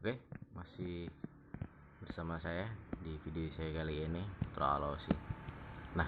Oke, masih bersama saya di video saya kali ini, Putra Alosi. Nah,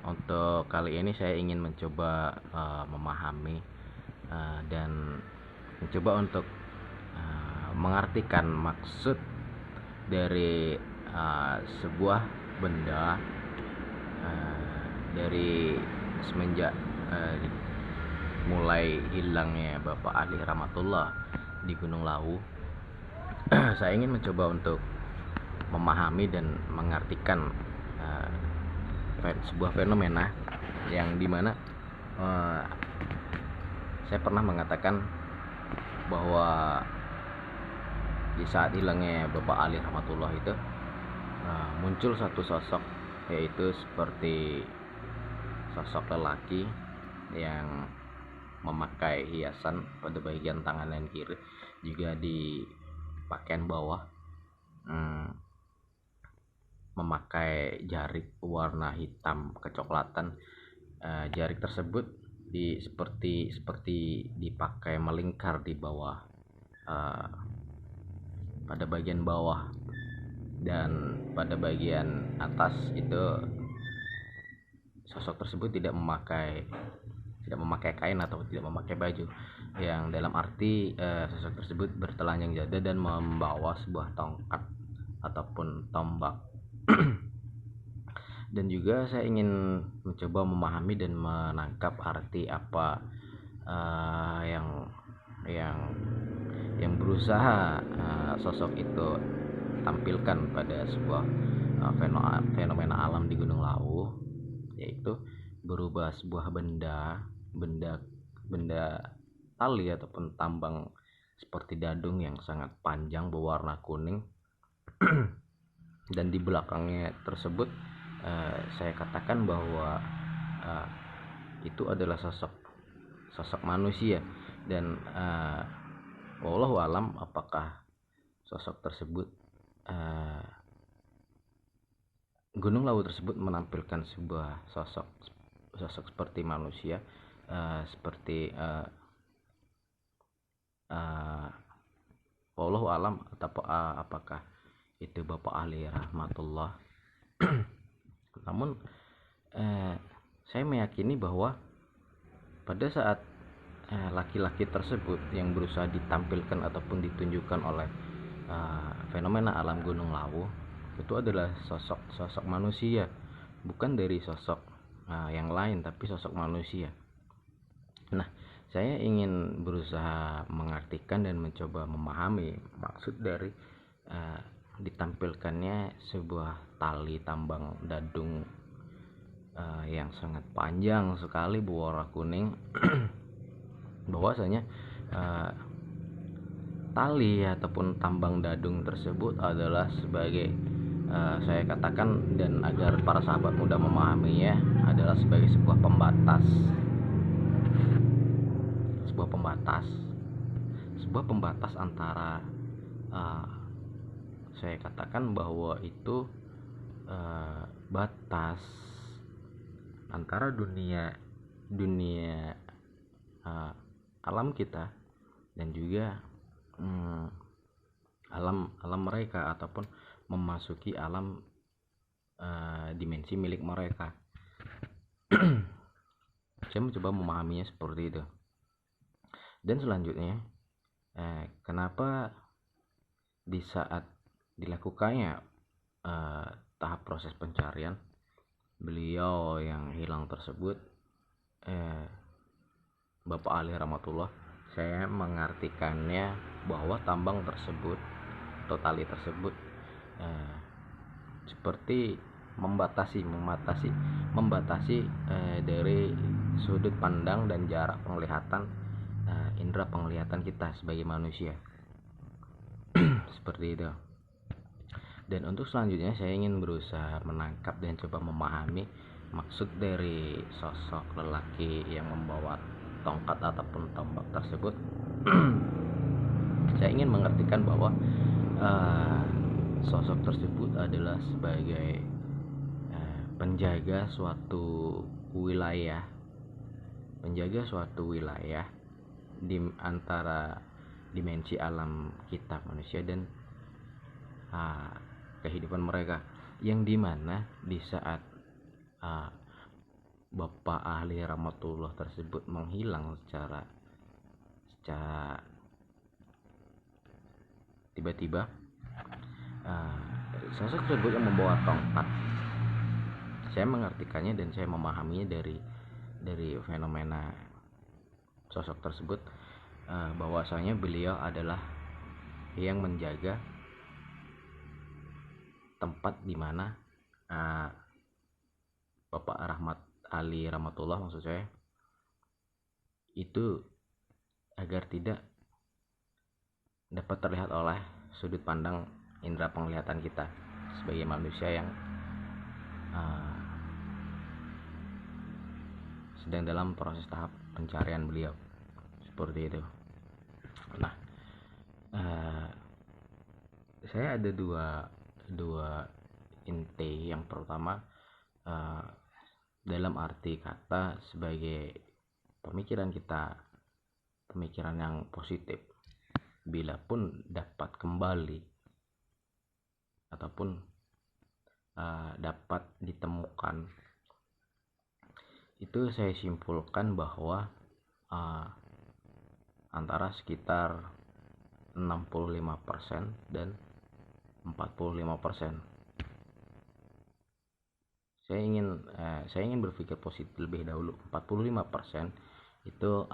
untuk kali ini saya ingin mencoba memahami dan mencoba untuk mengartikan maksud dari sebuah benda dari semenjak mulai hilangnya Bapak Ali Rahmatullah di Gunung Lawu. Saya ingin mencoba untuk memahami dan mengartikan sebuah fenomena yang dimana saya pernah mengatakan bahwa di saat hilangnya Bapak Ali Rahmatullah itu muncul satu sosok, yaitu seperti sosok lelaki yang memakai hiasan pada bagian tangan dan kiri, juga di pakaian bawah memakai jarik warna hitam kecoklatan. Jarik tersebut seperti dipakai melingkar di bawah, pada bagian bawah, dan pada bagian atas itu sosok tersebut tidak memakai kain atau tidak memakai baju, yang dalam arti sosok tersebut bertelanjang dada dan membawa sebuah tongkat ataupun tombak. Dan juga saya ingin mencoba memahami dan menangkap arti apa yang berusaha sosok itu tampilkan pada sebuah fenomena alam di Gunung Lawu, yaitu berubah sebuah benda tali ataupun tambang seperti dadung yang sangat panjang berwarna kuning dan di belakangnya tersebut saya katakan bahwa itu adalah sosok manusia. Dan wallahu alam apakah sosok tersebut, Gunung Lawu tersebut menampilkan sebuah sosok seperti manusia, seperti wallahu alam, atau apakah itu Bapak Ali Rahmatullah. Namun saya meyakini bahwa pada saat laki-laki tersebut yang berusaha ditampilkan ataupun ditunjukkan oleh fenomena alam Gunung Lawu itu adalah sosok manusia, bukan dari sosok yang lain, tapi sosok manusia. Nah, saya ingin berusaha mengartikan dan mencoba memahami maksud dari ditampilkannya sebuah tali tambang dadung yang sangat panjang sekali berwarna kuning. Bahwasanya tali ataupun tambang dadung tersebut adalah sebagai, saya katakan, dan agar para sahabat mudah memahaminya, adalah sebagai sebuah pembatas antara, saya katakan bahwa itu batas antara dunia alam kita dan juga alam mereka, ataupun memasuki alam dimensi milik mereka. Saya mencoba memahaminya seperti itu. Dan selanjutnya, kenapa di saat dilakukannya tahap proses pencarian beliau yang hilang tersebut, Bapak Ali Rahmatullah, saya mengartikannya bahwa tambang tersebut atau tali tersebut seperti membatasi dari sudut pandang dan jarak penglihatan, indera penglihatan kita sebagai manusia. Seperti itu. Dan untuk selanjutnya saya ingin berusaha menangkap dan coba memahami maksud dari sosok lelaki yang membawa tongkat ataupun tombak tersebut. Saya ingin mengartikan bahwa sosok tersebut adalah sebagai penjaga suatu wilayah di antara dimensi alam kita manusia dan kehidupan mereka, yang dimana di saat Bapak ahli rahmatullah tersebut menghilang secara tiba-tiba, sosok tersebut yang membawa tongkat, saya mengartikannya dan saya memahaminya dari fenomena sosok tersebut, bahwasanya beliau adalah yang menjaga tempat di mana Bapak Ali rahmatullah maksud saya itu agar tidak dapat terlihat oleh sudut pandang indera penglihatan kita sebagai manusia yang sedang dalam proses tahap pencarian beliau, seperti itu. Nah, saya ada dua inti. Yang pertama, dalam arti kata sebagai pemikiran kita, pemikiran yang positif, bila pun dapat kembali ataupun dapat ditemukan, itu saya simpulkan bahwa antara sekitar 65% dan 45%. Saya ingin berpikir positif lebih dahulu. 45% itu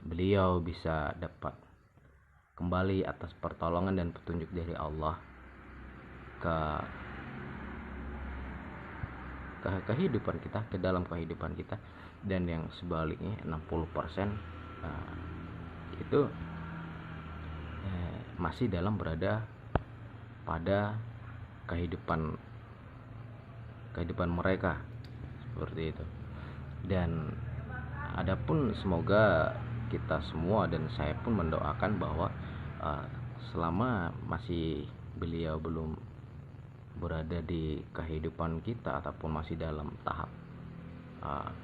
beliau bisa dapat kembali atas pertolongan dan petunjuk dari Allah ke kehidupan kita, ke dalam kehidupan kita, dan yang sebaliknya 60% itu masih dalam berada pada kehidupan mereka, seperti itu. Dan adapun semoga kita semua dan saya pun mendoakan bahwa selama masih beliau belum berada di kehidupan kita ataupun masih dalam tahap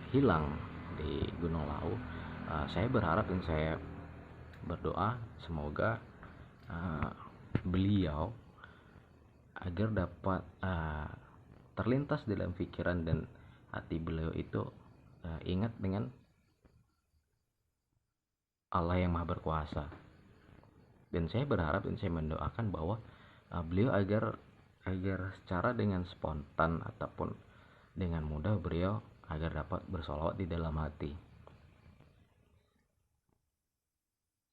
hilang di Gunung Lawu, saya berharap dan saya berdoa semoga beliau agar dapat terlintas dalam pikiran dan hati beliau itu ingat dengan Allah yang Maha Berkuasa. Dan saya berharap dan saya mendoakan bahwa beliau agar secara dengan spontan ataupun dengan mudah beliau agar dapat bersolawat di dalam hati.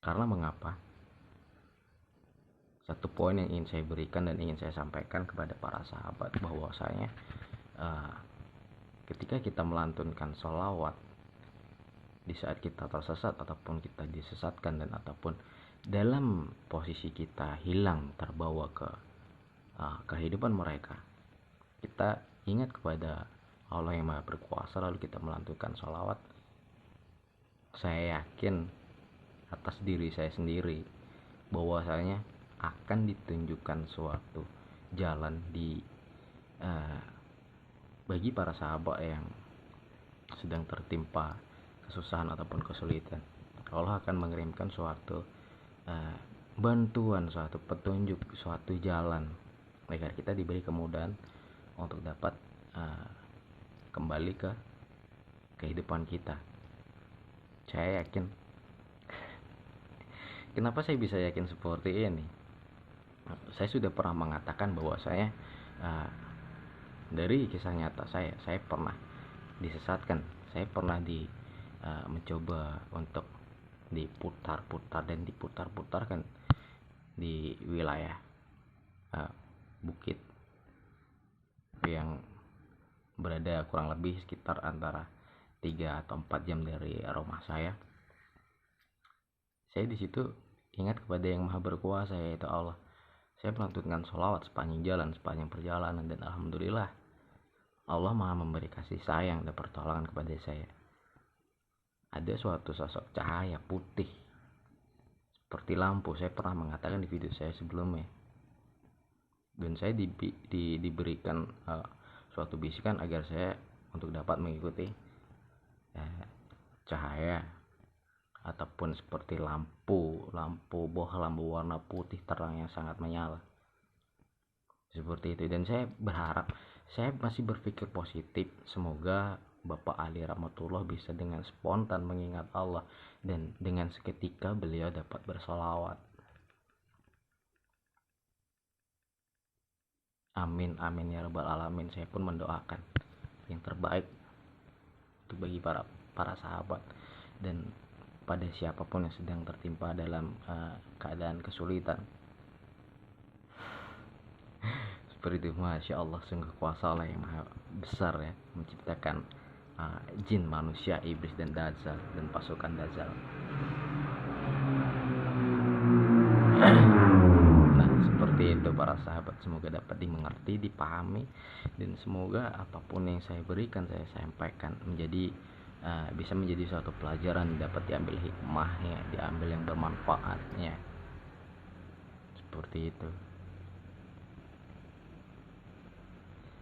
Karena mengapa? Satu poin yang ingin saya berikan dan ingin saya sampaikan kepada para sahabat, bahwasanya ketika kita melantunkan sholawat di saat kita tersesat ataupun kita disesatkan dan ataupun dalam posisi kita hilang terbawa ke kehidupan mereka, kita ingat kepada Allah yang Maha Berkuasa lalu kita melantunkan sholawat, saya yakin atas diri saya sendiri bahwasanya akan ditunjukkan suatu jalan bagi para sahabat yang sedang tertimpa kesusahan ataupun kesulitan. Allah akan mengirimkan suatu bantuan, suatu petunjuk, suatu jalan agar kita diberi kemudahan untuk dapat kembali ke kehidupan kita. Saya yakin. Kenapa saya bisa yakin seperti ini? Saya sudah pernah mengatakan bahwa saya dari kisah nyata saya pernah disesatkan, saya pernah mencoba untuk diputar-putarkan di wilayah bukit yang berada kurang lebih sekitar antara 3 atau 4 jam dari rumah saya. Saya di situ ingat kepada yang Maha Berkuasa, yaitu Allah. Saya melantunkan sholawat sepanjang jalan, sepanjang perjalanan, dan alhamdulillah Allah Maha memberi kasih sayang dan pertolongan kepada saya. Ada suatu sosok cahaya putih seperti lampu. Saya pernah mengatakan di video saya sebelumnya, dan saya diberikan suatu bisikan agar saya untuk dapat mengikuti cahaya ataupun seperti lampu bohlam berwarna putih terang yang sangat menyala seperti itu. Dan saya masih berpikir positif, semoga Bapak Ali rahmatullah bisa dengan spontan mengingat Allah dan dengan seketika beliau dapat bersolawat. Amin amin ya rabbal alamin. Saya pun mendoakan yang terbaik itu bagi para sahabat dan pada siapapun yang sedang tertimpa dalam keadaan kesulitan. Seperti itu, masya Allah, sungguh kuasa Allah yang maha besar ya menciptakan jin, manusia, iblis dan dajjal dan pasukan dajjal. Nah seperti itu para sahabat, semoga dapat dimengerti, dipahami, dan semoga apapun yang saya berikan, saya sampaikan menjadi bisa menjadi suatu pelajaran, dapat diambil hikmahnya, diambil yang bermanfaatnya. Seperti itu.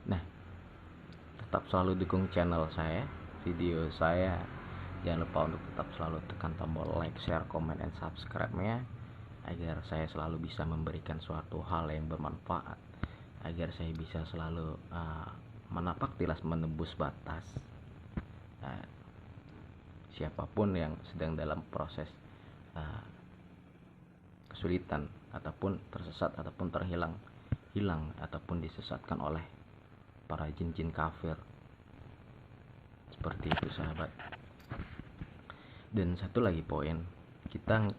Nah, tetap selalu dukung channel saya, video saya. Jangan lupa untuk tetap selalu tekan tombol like, share, comment, dan subscribe-nya agar saya selalu bisa memberikan suatu hal yang bermanfaat, agar saya bisa selalu menapak tilas menembus batas siapapun yang sedang dalam proses kesulitan ataupun tersesat ataupun hilang ataupun disesatkan oleh para jin-jin kafir. Seperti itu sahabat. Dan satu lagi poin, kita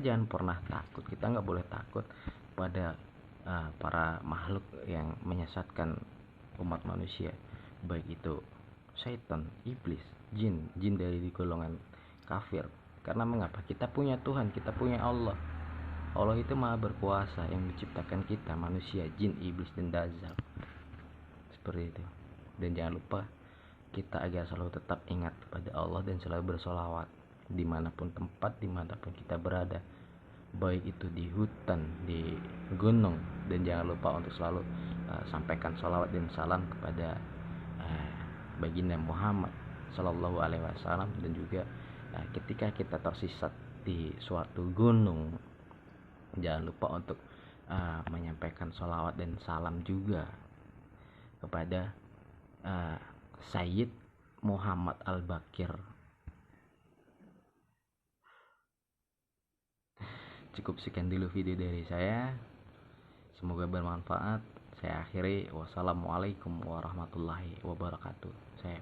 jangan pernah takut, kita nggak boleh takut pada para makhluk yang menyesatkan umat manusia, baik itu setan, iblis, jin dari golongan kafir. Karena mengapa? Kita punya Tuhan, kita punya Allah. Allah itu maha berkuasa yang menciptakan kita, manusia, jin, iblis, dan dajjal. Seperti itu. Dan jangan lupa kita agar selalu tetap ingat kepada Allah dan selalu bersolawat dimanapun tempat, dimanapun kita berada, baik itu di hutan, di gunung. Dan jangan lupa untuk selalu sampaikan sholawat dan salam kepada baginda Muhammad Sallallahu Alaihi Wasallam. Dan juga ketika kita tersesat di suatu gunung, jangan lupa untuk menyampaikan sholawat dan salam juga kepada Sayyid Muhammad Al-Bakir. Cukup sekian dulu video dari saya, semoga bermanfaat. Saya akhiri, wassalamualaikum warahmatullahi wabarakatuh. Saya